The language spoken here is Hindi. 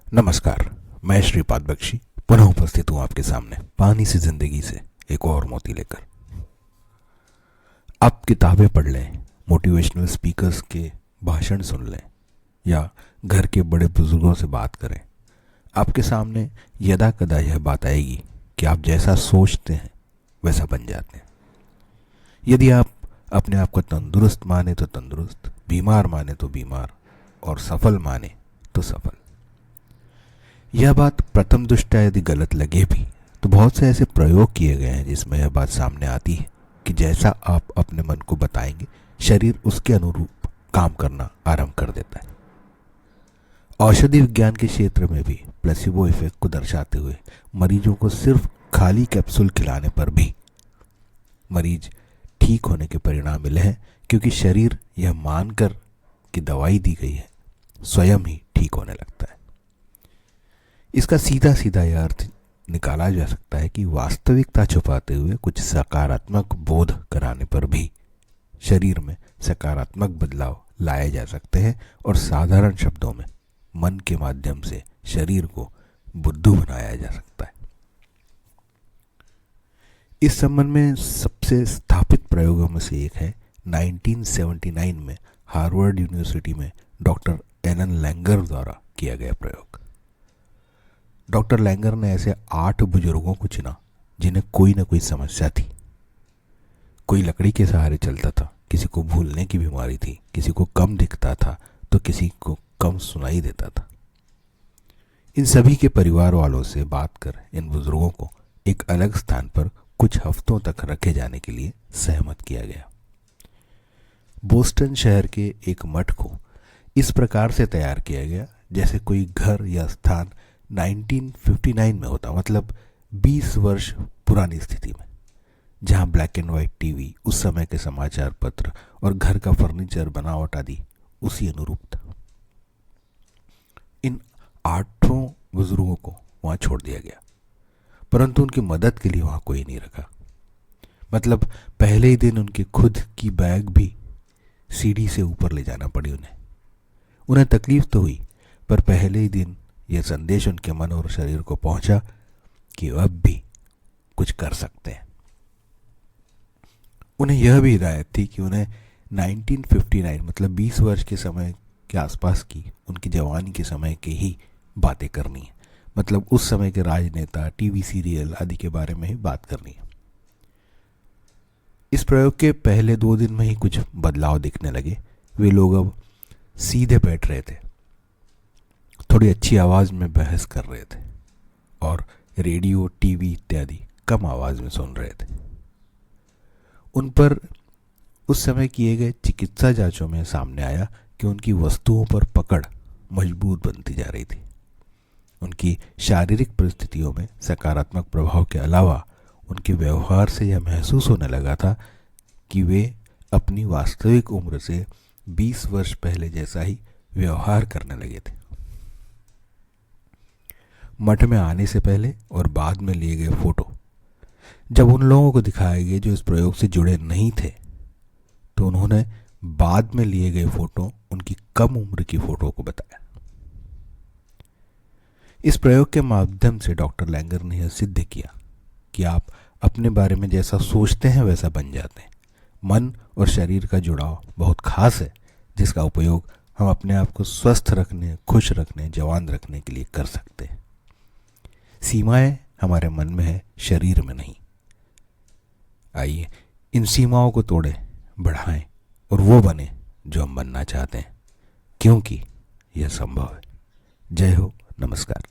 नमस्कार। मैं श्रीपाद बख्शी पुनः उपस्थित हूं आपके सामने पानी सी जिंदगी से एक और मोती लेकर। आप किताबें पढ़ लें, मोटिवेशनल स्पीकर्स के भाषण सुन लें या घर के बड़े बुजुर्गों से बात करें, आपके सामने यदा कदा यह बात आएगी कि आप जैसा सोचते हैं वैसा बन जाते हैं। यदि आप अपने आप को तंदुरुस्त माने तो तंदुरुस्त, बीमार माने तो बीमार और सफल माने तो सफल। यह बात प्रथम दृष्टया यदि गलत लगे भी तो बहुत से ऐसे प्रयोग किए गए हैं जिसमें यह बात सामने आती है कि जैसा आप अपने मन को बताएंगे शरीर उसके अनुरूप काम करना आरंभ कर देता है। औषधि विज्ञान के क्षेत्र में भी प्लेसिबो इफेक्ट को दर्शाते हुए मरीजों को सिर्फ खाली कैप्सूल खिलाने पर भी मरीज ठीक होने के परिणाम मिले हैं, क्योंकि शरीर यह मानकर कि दवाई दी गई है स्वयं ही ठीक होने लगता है। इसका सीधा सीधा यह अर्थ निकाला जा सकता है कि वास्तविकता छुपाते हुए कुछ सकारात्मक बोध कराने पर भी शरीर में सकारात्मक बदलाव लाए जा सकते हैं और साधारण शब्दों में मन के माध्यम से शरीर को बुद्धू बनाया जा सकता है। इस संबंध में सबसे स्थापित प्रयोगों में से एक है 1979 में हार्वर्ड यूनिवर्सिटी में डॉक्टर एलन लैंगर द्वारा किया गया प्रयोग। डॉक्टर लैंगर ने ऐसे 8 बुजुर्गों को चुना जिन्हें कोई ना कोई समस्या थी। कोई लकड़ी के सहारे चलता था, किसी को भूलने की बीमारी थी, किसी को कम दिखता था तो किसी को कम सुनाई देता था। इन सभी के परिवार वालों से बात कर इन बुजुर्गों को एक अलग स्थान पर कुछ हफ्तों तक रखे जाने के लिए सहमत किया गया। बोस्टन शहर के एक मठ को इस प्रकार से तैयार किया गया जैसे कोई घर या स्थान 1959 में होता, मतलब 20 वर्ष पुरानी स्थिति में, जहां ब्लैक एंड व्हाइट टीवी, उस समय के समाचार पत्र और घर का फर्नीचर, बनावट आदि उसी अनुरूप था। इन 8 बुजुर्गों को वहां छोड़ दिया गया, परंतु उनकी मदद के लिए वहां कोई नहीं रखा। मतलब पहले ही दिन उनकी खुद की बैग भी सीढ़ी से ऊपर ले जाना पड़ी उन्हें तकलीफ तो हुई, पर पहले ही दिन यह संदेश उनके मन और शरीर को पहुंचा कि अब भी कुछ कर सकते हैं। उन्हें यह भी हिदायत थी कि उन्हें 1959 मतलब 20 वर्ष के समय के आसपास की उनकी जवानी के समय की ही बातें करनी है, मतलब उस समय के राजनेता, टीवी सीरियल आदि के बारे में ही बात करनी है। इस प्रयोग के पहले 2 दिन में ही कुछ बदलाव दिखने लगे। वे लोग अब सीधे बैठ रहे थे, थोड़ी अच्छी आवाज में बहस कर रहे थे और रेडियो, टीवी इत्यादि कम आवाज में सुन रहे थे। उन पर उस समय किए गए चिकित्सा जांचों में सामने आया कि उनकी वस्तुओं पर पकड़ मजबूत बनती जा रही थी। उनकी शारीरिक परिस्थितियों में सकारात्मक प्रभाव के अलावा उनके व्यवहार से यह महसूस होने लगा था कि वे अपनी वास्तविक उम्र से 20 वर्ष पहले जैसा ही व्यवहार करने लगे थे। मठ में आने से पहले और बाद में लिए गए फोटो जब उन लोगों को दिखाए गए जो इस प्रयोग से जुड़े नहीं थे, तो उन्होंने बाद में लिए गए फोटो उनकी कम उम्र की फोटो को बताया। इस प्रयोग के माध्यम से डॉक्टर लैंगर ने यह सिद्ध किया कि आप अपने बारे में जैसा सोचते हैं वैसा बन जाते हैं। मन और शरीर का जुड़ाव बहुत खास है, जिसका उपयोग हम अपने आप को स्वस्थ रखने, खुश रखने, जवान रखने के लिए कर सकते हैं। सीमाएं हमारे मन में है, शरीर में नहीं। आइए इन सीमाओं को तोड़ें, बढ़ाएं और वो बने जो हम बनना चाहते हैं, क्योंकि यह संभव है। जय हो, नमस्कार।